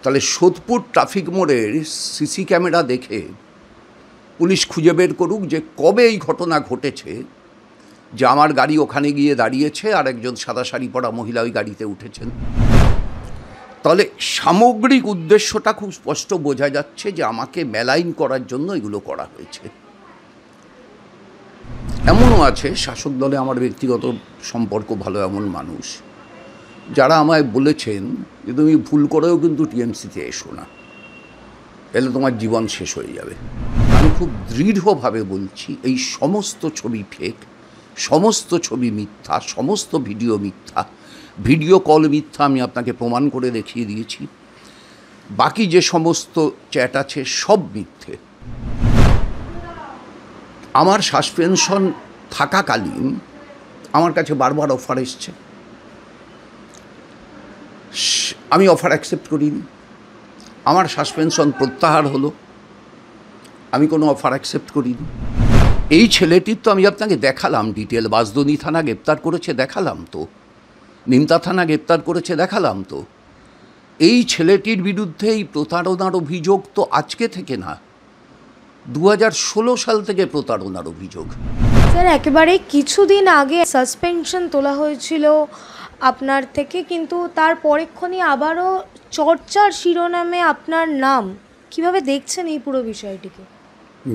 তাহলে সোদপুর ট্রাফিক মোড়ের CC camera দেখে পুলিশ খুঁজে বের করুক যে কবে এই ঘটনা ঘটেছে, যে আমার গাড়ি ওখানে গিয়ে দাঁড়িয়েছে আর একজন সাদা শাড়ি পরা মহিলা ওই গাড়িতে উঠেছেন। তাহলে সামগ্রিক উদ্দেশ্যটা খুব স্পষ্ট বোঝা যাচ্ছে যে আমাকে মেলাইন করার জন্য এগুলো করা হয়েছে। এমনও আছে শাসক দলে আমার ব্যক্তিগত সম্পর্ক ভালো এমন মানুষ যারা আমায় বলেছেন যে তুমি ভুল করেও কিন্তু টিএমসিতে এসো না, এলে তোমার জীবন শেষ হয়ে যাবে। আমি খুব দৃঢ়ভাবে বলছি এই সমস্ত ছবি ফেক, সমস্ত ছবি মিথ্যা, সমস্ত ভিডিও মিথ্যা, ভিডিও কল মিথ্যা, আমি আপনাকে প্রমাণ করে দেখিয়ে দিয়েছি। বাকি যে সমস্ত চ্যাট আছে সব মিথ্যে। আমার সাসপেনশন থাকাকালীন আমার কাছে বারবার অফার এসছে, আমি অফার অ্যাকসেপ্ট করিনি। আমার সাসপেনশন প্রত্যাহার হলো, আমি কোনো অফার অ্যাকসেপ্ট করিনি। এই ছেলেটির তো আমি আপনাকে দেখালাম ডিটেল, বাঁশদ্রোণী থানা গ্রেপ্তার করেছে দেখালাম তো, নিমতা থানা গ্রেপ্তার করেছে দেখালাম তো। এই ছেলেটির বিরুদ্ধে এই প্রতারণার অভিযোগ তো আজকে থেকে না, 2016 সাল থেকে প্রতারণার অভিযোগ। স্যার একেবারে কিছুদিন আগে সাসপেনশন তোলা হয়েছিল আপনার থেকে, কিন্তু তার পরেক্ষণই আবারও চর্চার শিরোনামে আপনার নাম। কিভাবে দেখছেন এই পুরো বিষয়টিকে?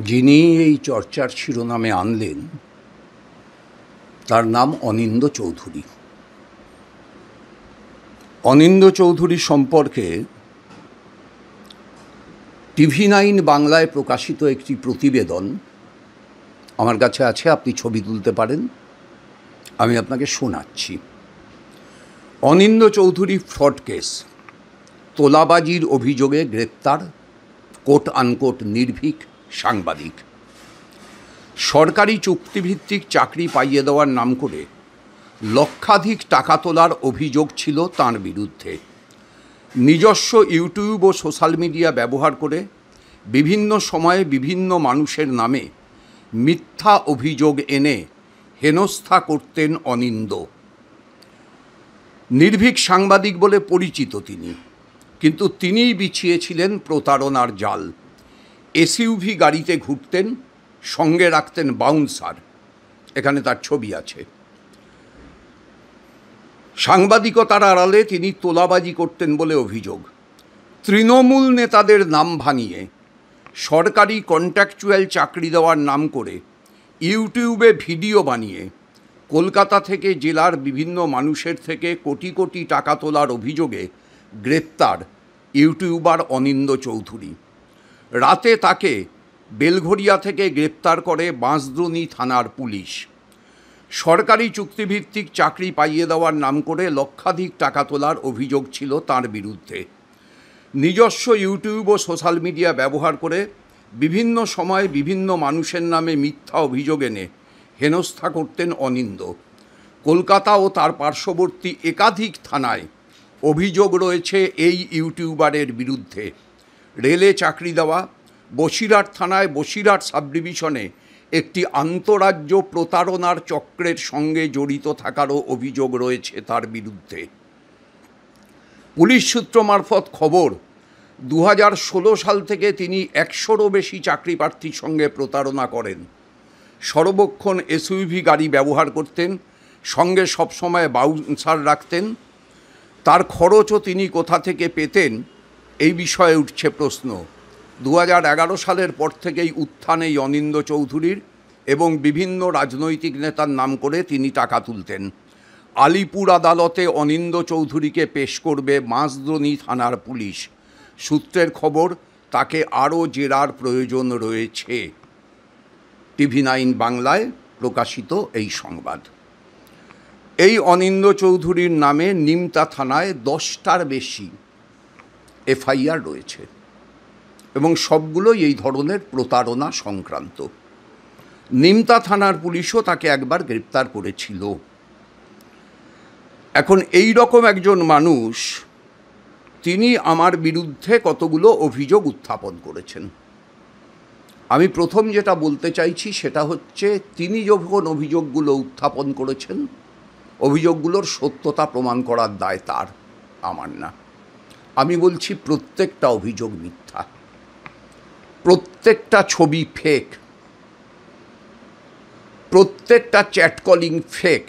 যিনি এই চর্চার শিরোনামে আনলেন তার নাম অনিন্দ্য চৌধুরী। অনিন্দ্য চৌধুরী সম্পর্কে TV9 বাংলায় প্রকাশিত একটি প্রতিবেদন আমার কাছে আছে, আপনি ছবি তুলতে পারেন, আমি আপনাকে শোনাচ্ছি। অনিন্দ্য চৌধুরী ফ্রড কেস, তোলাবাজির অভিযোগে গ্রেপ্তার কোট আনকোট নির্ভীক সাংবাদিক। সরকারি চুক্তিভিত্তিক চাকরি পাইয়ে দেওয়ার নাম করে লক্ষাধিক টাকা তোলার অভিযোগ ছিল তাঁর বিরুদ্ধে। নিজস্ব ইউটিউব ও সোশ্যাল মিডিয়া ব্যবহার করে বিভিন্ন সময়ে বিভিন্ন মানুষের নামে মিথ্যা অভিযোগ এনে হেনস্থা করতেন অনিন্দ্য। নির্ভীক সাংবাদিক বলে পরিচিত তিনি, কিন্তু তিনিই বিছিয়েছিলেন প্রতারণার জাল। এসইউভি গাড়িতে ঘুরতেন, সঙ্গে রাখতেন বাউন্সার, এখানে তার ছবি আছে। সাংবাদিকতার আড়ালে তিনি তোলাবাজি করতেন বলে অভিযোগ। তৃণমূল নেতাদের নাম ভাঙিয়ে সরকারি কন্ট্রাকচুয়াল চাকরি দেওয়ার নাম করে ইউটিউবে ভিডিও বানিয়ে কলকাতা থেকে জেলার বিভিন্ন মানুষের থেকে কোটি কোটি টাকা তোলার অভিযোগে গ্রেপ্তার ইউটিউবার অনিন্দ্য চৌধুরী। রাতে তাকে বেলঘরিয়া থেকে গ্রেপ্তার করে বাঁশদ্রোণী থানার পুলিশ। সরকারি চুক্তিভিত্তিক চাকরি পাইয়ে দেওয়ার নাম করে লক্ষাধিক টাকা তোলার অভিযোগ ছিল তার বিরুদ্ধে। নিজস্ব ইউটিউব ও সোশ্যাল মিডিয়া ব্যবহার করে বিভিন্ন সময়ে বিভিন্ন মানুষের নামে মিথ্যা অভিযোগ এনে হেনস্থা করতেন অনিন্দ্য। কলকাতা ও তার পার্শ্ববর্তী একাধিক থানায় অভিযোগ রয়েছে এই ইউটিউবারের বিরুদ্ধে। রেলে চাকরি দেওয়া, বসিরহাট থানায় বসিরহাট সাব ডিভিশনে একটি আন্তঃরাজ্য প্রতারণার চক্রের সঙ্গে জড়িত থাকারও অভিযোগ রয়েছে তার বিরুদ্ধে। পুলিশ সূত্র মারফত খবর, 2016 সাল থেকে তিনি 100রও বেশি চাকরি প্রার্থীর সঙ্গে প্রতারণা করেন। সর্বক্ষণ এসইউভি গাড়ি ব্যবহার করতেন, সঙ্গে সবসময় বাউন্সার রাখতেন। তার খরচও তিনি কোথা থেকে পেতেন এই বিষয়ে উঠছে প্রশ্ন। 2011 সালের পর থেকেই উত্থান এই অনিন্দ্য চৌধুরীর, এবং বিভিন্ন রাজনৈতিক নেতার নাম করে তিনি টাকা তুলতেন। আলিপুর আদালতে অনিন্দ্য চৌধুরীকে পেশ করবে বাঁশদ্রোণী থানার পুলিশ। সূত্রের খবর, তাকে আরও জেরার প্রয়োজন রয়েছে। TV9 বাংলায় প্রকাশিত এই সংবাদ। এই অনিন্দ্য চৌধুরীর নামে নিমতা থানায় 10টার বেশি FIR রয়েছে, এবং সবগুলোই এই ধরনের প্রতারণা সংক্রান্ত। নিমতা থানার পুলিশও তাকে একবার গ্রেপ্তার করেছিল। এখন এই রকম একজন মানুষ, তিনি আমার বিরুদ্ধে কতগুলো অভিযোগ উত্থাপন করেছেন। আমি প্রথম যেটা বলতে চাইছি সেটা হচ্ছে, তিনি যখন অভিযোগগুলো উত্থাপন করেছেন, অভিযোগগুলোর সত্যতা প্রমাণ করার দায় তার, আমার না। আমি বলছি প্রত্যেকটা অভিযোগ মিথ্যা, প্রত্যেকটা ছবি ফেক, প্রত্যেকটা চ্যাট কলিং ফেক।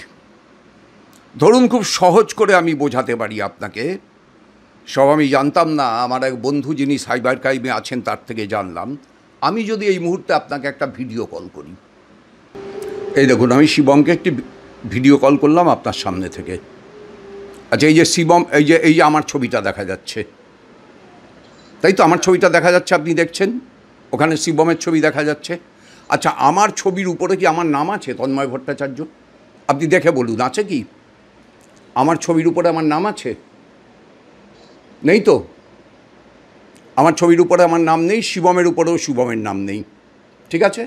ধরুন খুব সহজ করে আমি বোঝাতে পারি আপনাকে, সব আমি জানতাম না, আমার এক বন্ধু যিনি সাইবার ক্রাইমে আছেন তার থেকে জানলাম। আমি যদি এই মুহূর্তে আপনাকে একটা ভিডিও কল করি, এই দেখুন আমি শিবমকে একটি ভিডিও কল করলাম আপনার সামনে থেকে। আচ্ছা, এই যে শিবম, এই যে আমার ছবিটা দেখা যাচ্ছে, তাই তো? আমার ছবিটা দেখা যাচ্ছে, আপনি দেখছেন, ওখানে শিবমের ছবি দেখা যাচ্ছে। আচ্ছা, আমার ছবির উপরে কি আমার নাম আছে তন্ময় ভট্টাচার্য? আপনি দেখে বলুন, আছে কি? আমার ছবির উপরে আমার নাম আছে? নেই তো। আমার ছবির উপরে আমার নাম নেই, শিবমের উপরেও শিবমের নাম নেই। ঠিক আছে,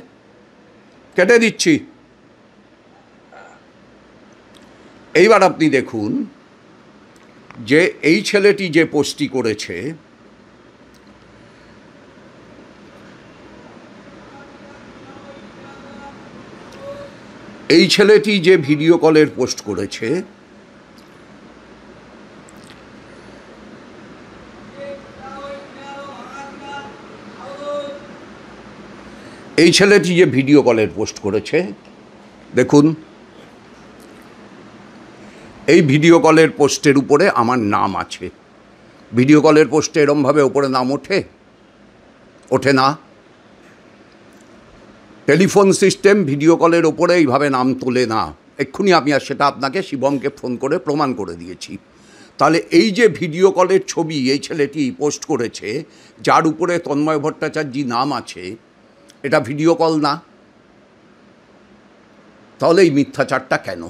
কেটে দিচ্ছি। এইবার আপনি দেখুন যে এই ছেলেটি যে পোস্টটি করেছে, এই ছেলেটি যে ভিডিও কলের পোস্ট করেছে, এই ছেলেটি যে ভিডিও কলের পোস্ট করেছে, দেখুন এই ভিডিও কলের পোস্টের উপরে আমার নাম আছে। ভিডিও কলের পোস্টে এরমভাবে ওপরে নাম ওঠে? ওঠে না। টেলিফোন সিস্টেম ভিডিও কলের ওপরে এইভাবে নাম তোলে না। এক্ষুনি আমি আর সেটা আপনাকে শিবমকে ফোন করে প্রমাণ করে দিয়েছি। তাহলে এই যে ভিডিও কলের ছবি এই ছেলেটি পোস্ট করেছে, যার উপরে তন্ময় ভট্টাচার্য নাম আছে, এটা ভিডিও কল না? তাহলে এই মিথ্যাচারটা কেন?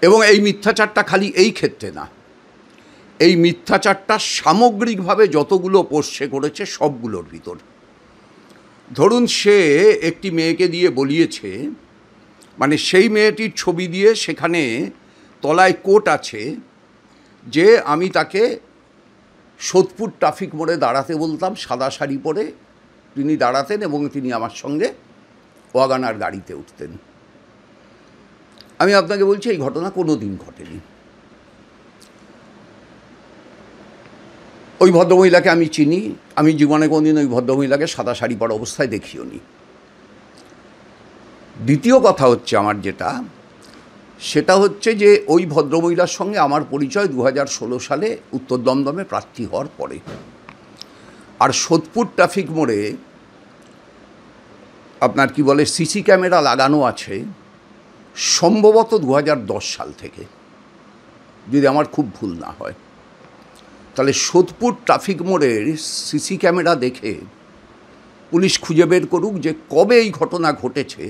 এবং এই মিথ্যাচারটা খালি এই ক্ষেত্রে না, এই মিথ্যাচারটা সামগ্রিকভাবে যতগুলো পোস্ট সে করেছে সবগুলোর ভিতর। ধরুন সে একটি মেয়েকে দিয়ে বলিয়েছে, মানে সেই মেয়েটির ছবি দিয়ে সেখানে তলায় কোট আছে যে আমি তাকে সোদপুর ট্রাফিক মোড়ে দাঁড়াতে বলতাম, সাদা শাড়ি পরে তিনি দাঁড়াতেন এবং তিনি আমার সঙ্গে ওয়াগানার গাড়িতে উঠতেন। আমি আপনাকে বলছি এই ঘটনা কোনো দিন ঘটেনি। ওই ভদ্রমহিলাকে আমি চিনি, আমি জীবনে কোনোদিন ওই ভদ্রমহিলাকে সাদা শাড়ি পরা অবস্থায় দেখিও নি। দ্বিতীয় কথা হচ্ছে আমার যেটা, সেটা হচ্ছে যে ওই ভদ্রমহিলার সঙ্গে আমার পরিচয় 2016 সালে উত্তর দমদমে প্রার্থী হওয়ার পরে। আর সোদপুর ট্রাফিক মোড়ে আপনার কি বলে সিসি ক্যামেরা লাগানো আছে সম্ভবত 2010 সাল থেকে, যদি আমার খুব ভুল না হয়। তাহলে সোদপুর ট্রাফিক মোড়ের সিসি ক্যামেরা দেখে পুলিশ খুঁজে বের করুক যে কবে এই ঘটনা ঘটেছে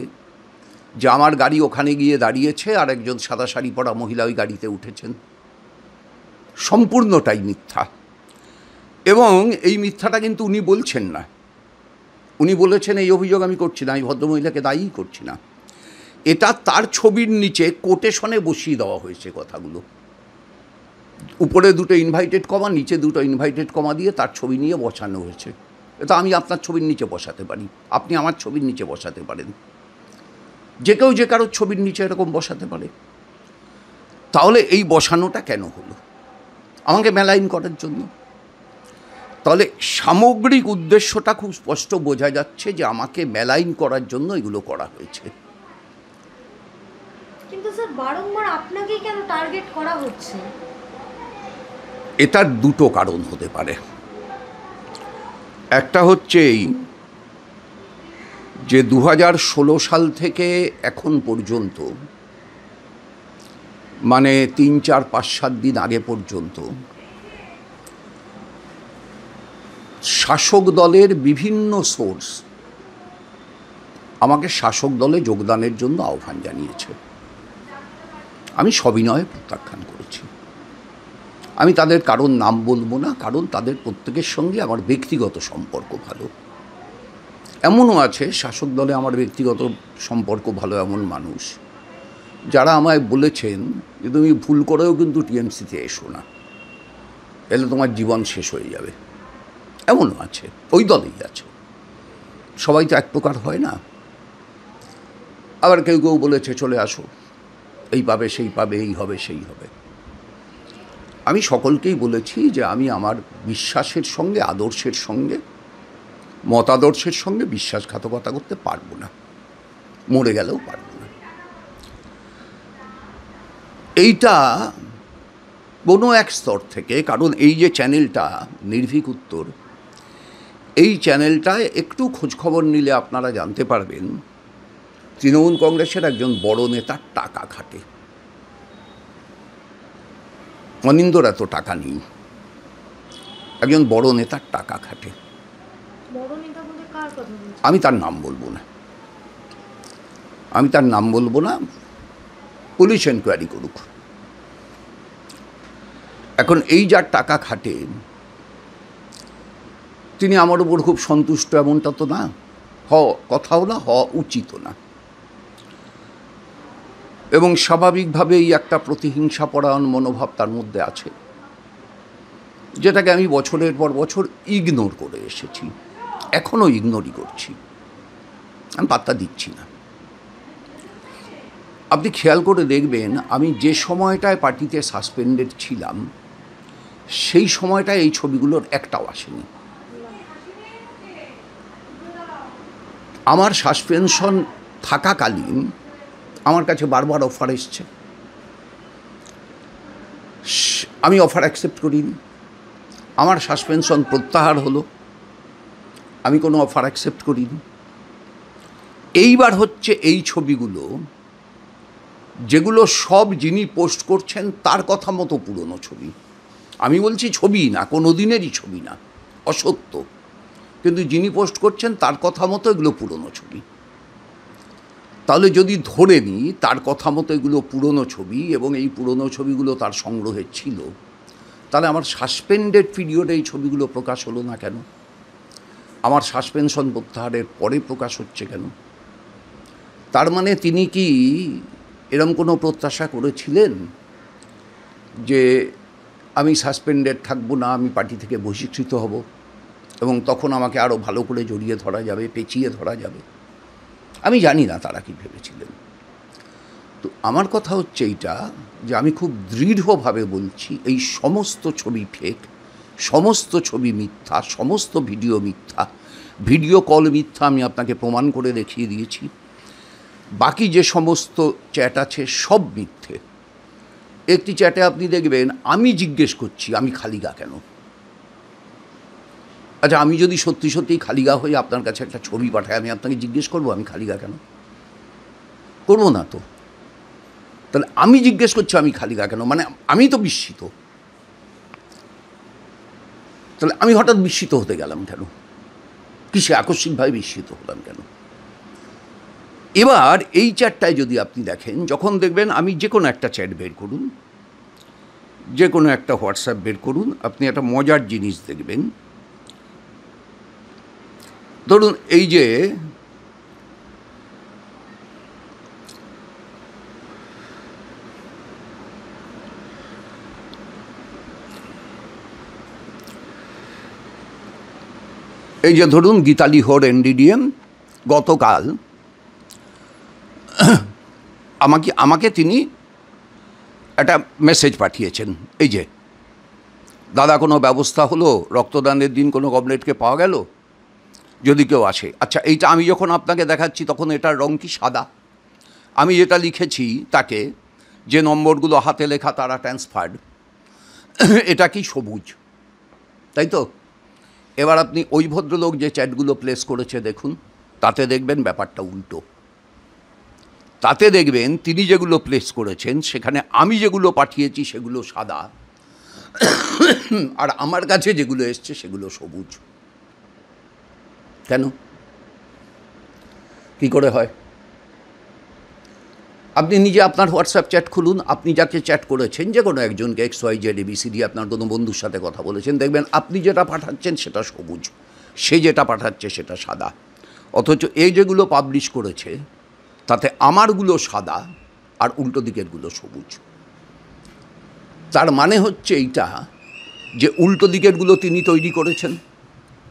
যে আমার গাড়ি ওখানে গিয়ে দাঁড়িয়েছে আর একজন সাদা শাড়ি পরা মহিলা ওই গাড়িতে উঠেছেন। সম্পূর্ণটাই মিথ্যা। এবং এই মিথ্যাটা কিন্তু উনি বলছেন না, উনি বলেছেন এই অভিযোগ আমি করছি না, আমি ভদ্রমহিলাকে দায়ী করছি না। এটা তার ছবির নিচে কোটেশনে বসিয়ে দেওয়া হয়েছে কথাগুলো। উপরে দুটো ইনভাইটেড কমা, নিচে দুটো ইনভাইটেড কমা দিয়ে তার ছবি নিয়ে বসানো হয়েছে। এটা আমি আপনার ছবির নিচে বসাতে পারি, আপনি আমার ছবির নিচে বসাতে পারেন, যে কেউ যে কারোর ছবির নিচে এরকম বসাতে পারে। তাহলে এই বসানোটা কেন হলো? আমাকে মেলাইন করার জন্য। তাহলে সামগ্রিক উদ্দেশ্যটা খুব স্পষ্ট বোঝা যাচ্ছে যে আমাকে মেলাইন করার জন্য এগুলো করা হয়েছে। কিন্তু স্যার বারংবার আপনাকেই কেন টার্গেট করা হচ্ছে? এটার দুটো কারণ হতে পারে। একটা হচ্ছে এই যে 2016 সাল থেকে এখন পর্যন্ত, মানে 3, 4, 5, 7 দিন আগে পর্যন্ত শাসক দলের বিভিন্ন সোর্স আমাকে শাসক দলে যোগদানের জন্য আহ্বান জানিয়েছে। আমি সবিনয়ে প্রত্যাখ্যান করেছি। আমি তাদের কারণ নাম বলবো না, কারণ তাদের প্রত্যেকের সঙ্গে আমার ব্যক্তিগত সম্পর্ক ভালো। এমনও আছে শাসক দলে আমার ব্যক্তিগত সম্পর্ক ভালো এমন মানুষ যারা আমায় বলেছেন যে তুমি ভুল করেও কিন্তু টিএমসিতে এসো না, এলে তোমার জীবন শেষ হয়ে যাবে। এমনও আছে, ওই দলেই আছে। সবাই তো এক প্রকার হয় না। আবার কেউ কেউ বলেছে চলে আসো, এই পাবে সেই পাবে, এই হবে সেই হবে। আমি সকলকেই বলেছি যে আমি আমার বিশ্বাসের সঙ্গে, আদর্শের সঙ্গে, মতাদর্শের সঙ্গে বিশ্বাসঘাতকতা করতে পারবো না, মরে গেলেও পারবো না। এইটা কোনো এক স্তর থেকে, কারণ এই যে চ্যানেলটা নির্ভীক উত্তর, এই চ্যানেলটায় একটু খোঁজখবর নিলে আপনারা জানতে পারবেন তৃণমূল কংগ্রেসের একজন বড় নেতার টাকা খাটে। অনিন্দর এত টাকা নেই, একজন বড় নেতার টাকা খাটে। আমি তার নাম বলবো না, পুলিশ এনকোয়ারি করুক। এখন এই যার টাকা খাটে তিনি আমার উপর খুব সন্তুষ্ট এমনটা তো না, কথাও না, হওয়া উচিত না। এবং স্বাভাবিকভাবেই একটা প্রতিহিংসা পরায়ণ মনোভাব তার মধ্যে আছে, যেটাকে আমি বছরের পর বছর ইগনোর করে এসেছি, এখনও ইগনোরই করছি, আমি পাত্তা দিচ্ছি না। আপনি খেয়াল করে দেখবেন আমি যে সময়টায় পার্টিতে সাসপেন্ডেড ছিলাম সেই সময়টায় এই ছবিগুলোর একটাও আসেনি। আমার সাসপেনশন থাকাকালীন আমার কাছে বারবার অফার এসছে, আমি অফার অ্যাকসেপ্ট করিনি। আমার সাসপেনশন প্রত্যাহার হলো, আমি কোনো অফার অ্যাকসেপ্ট করিনি। এইবার হচ্ছে এই ছবিগুলো, যেগুলো সব যিনি পোস্ট করছেন তার কথা মতো পুরনো ছবি। আমি বলছি ছবি না, কোনো দিনেরই ছবি না, অসত্য, কিন্তু যিনি পোস্ট করছেন তার কথা মতো এগুলো পুরনো ছবি। তাহলে যদি ধরে নিই তার কথা মতো এগুলো পুরনো ছবি এবং এই পুরনো ছবিগুলো তার সংগ্রহে ছিল, তাহলে আমার সাসপেন্ডেড পিরিয়ডে এই ছবিগুলো প্রকাশ হলো না কেন? আমার সাসপেনশন প্রত্যাহারের পরে প্রকাশ হচ্ছে কেন? তার মানে তিনি কি এরম কোনো প্রত্যাশা করেছিলেন যে আমি সাসপেন্ডেড থাকবো না, আমি পার্টি থেকে বহিষ্কৃত হব এবং তখন আমাকে আরও ভালো করে জড়িয়ে ধরা যাবে, পেঁচিয়ে ধরা যাবে? আমি জানি না তারা কি ভেবেছিলেন। তো আমার কথা হচ্ছে এইটা যে আমি খুব দৃঢ়ভাবে বলছি এই সমস্ত ছবি ফেক, সমস্ত ছবি মিথ্যা, সমস্ত ভিডিও মিথ্যা, ভিডিও কল মিথ্যা, আমি আপনাকে প্রমাণ করে দেখিয়ে দিয়েছি। বাকি যে সমস্ত চ্যাট আছে সব মিথ্যে। একটি চ্যাটে আপনি দেখবেন আমি জিজ্ঞেস করছি আমি খালিগা কেন। আচ্ছা, আমি যদি সত্যি সত্যিই খালিগা হয়ে আপনার কাছে একটা ছবি পাঠাই, আমি আপনাকে জিজ্ঞেস করবো আমি খালিগা কেন? করবো না তো। তাহলে আমি জিজ্ঞেস করছি আমি খালিগা কেন, মানে আমি তো বিস্মিত। তাহলে আমি হঠাৎ বিস্মিত হতে গেলাম কেন? কিসে আকস্মিকভাবে বিস্মিত হলাম কেন? এবার এই চ্যাটটায় যদি আপনি দেখেন, যখন দেখবেন আমি যে কোনো একটা চ্যাট বের করুন, যে কোনো একটা হোয়াটসঅ্যাপ বের করুন, আপনি একটা মজার জিনিস দেখবেন। ধরুন এই যে ধরুন গীতালি হোর এনডিডিএম গতকাল আমাকে তিনি একটা মেসেজ পাঠিয়েছেন, এই যে দাদা কোনো ব্যবস্থা হলো, রক্তদানের দিন কোনো কমরেডকে পাওয়া গেল, যদি কেউ আসে। আচ্ছা, এইটা আমি যখন আপনাকে দেখাচ্ছি তখন এটার রং কি? সাদা। আমি যেটা লিখেছি তাকে, যে নম্বরগুলো হাতে লেখা তারা ট্রান্সফার্ড, এটা কি সবুজ, তাই তো? এবার আপনি ওই ভদ্রলোক যে চ্যাটগুলো প্লেস করেছে দেখুন, তাতে দেখবেন ব্যাপারটা উল্টো। তাতে দেখবেন তিনি যেগুলো প্লেস করেছেন সেখানে আমি যেগুলো পাঠিয়েছি সেগুলো সাদা, আর আমার কাছে যেগুলো এসছে সেগুলো সবুজ। কেন? কি করে হয়? আপনি নিজে আপনার হোয়াটসঅ্যাপ চ্যাট খুলুন, আপনি যাকে চ্যাট করেছেন, যে কোনো একজনকে XYZ ABCD, আপনার কোনো বন্ধুর সাথে কথা বলেছেন, দেখবেন আপনি যেটা পাঠাচ্ছেন সেটা সবুজ, সে যেটা পাঠাচ্ছে সেটা সাদা। অথচ এই যেগুলো পাবলিশ করেছে তাতে আমারগুলো সাদা আর উল্টো দিকেরগুলো সবুজ। তার মানে হচ্ছে এইটা যে উল্টো দিকেরগুলো তিনি তৈরি করেছেন,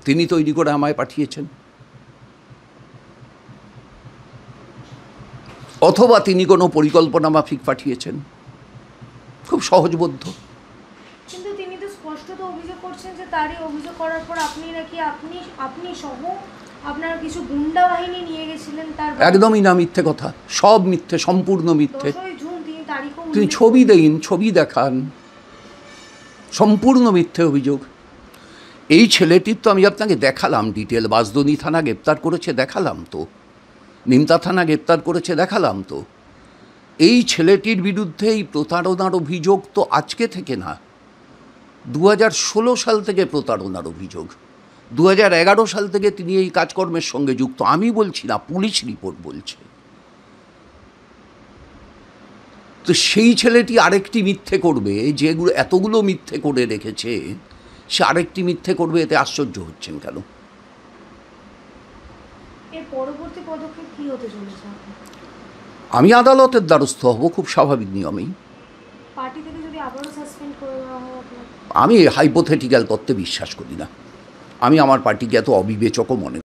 তিনি তৈরি করে আমায় পাঠিয়েছেন, অথবা তিনি কোনো পরিকল্পনা মাফিক পাঠিয়েছেন। খুব সহজবোধ্য। স্পষ্টত অভিযোগ করছেন যে তারই অভিযোগ করার পর আপনি নাকি আপনি সহ আপনার কিছু গুন্ডা বাহিনী নিয়ে গেছিলেন তার একদমই না, মিথ্যে কথা, সব মিথ্যে, সম্পূর্ণ মিথ্যে। 10ই জুন তিনি তারিখও তিনি ছবি দেন, ছবি দেখান, সম্পূর্ণ মিথ্যে অভিযোগ। এই ছেলেটির তো আমি আপনাকে দেখালাম ডিটেল, বাঁশদ্রোণী থানা গ্রেপ্তার করেছে দেখালাম তো, নিমতা থানা গ্রেপ্তার করেছে দেখালাম তো। এই ছেলেটির বিরুদ্ধে এই প্রতারণার অভিযোগ তো আজকে থেকে না, 2016 সাল থেকে প্রতারণার অভিযোগ। 2011 সাল থেকে তিনি এই কাজকর্মের সঙ্গে যুক্ত, আমি বলছি না, পুলিশ রিপোর্ট বলছে। তো সেই ছেলেটি আরেকটি মিথ্যে করবে, যেগুলো এতগুলো মিথ্যে করে রেখেছে, সে আরেকটি মিথ্যে করবে, এতে আশ্চর্য হচ্ছেন কেন? এর পরবর্তী পদক্ষেপ কি হতে চলেছে? আমি আদালতের দ্বারস্থ হব, খুব স্বাভাবিক নিয়মেই। পার্টি থেকে যদি আবারও সাসপেন্ড করে দেওয়া হয় আপনার? আমি হাইপোথেটিক্যাল তত্ত্বে বিশ্বাস করি না, আমি আমার পার্টিকে এত অবিবেচকও মনে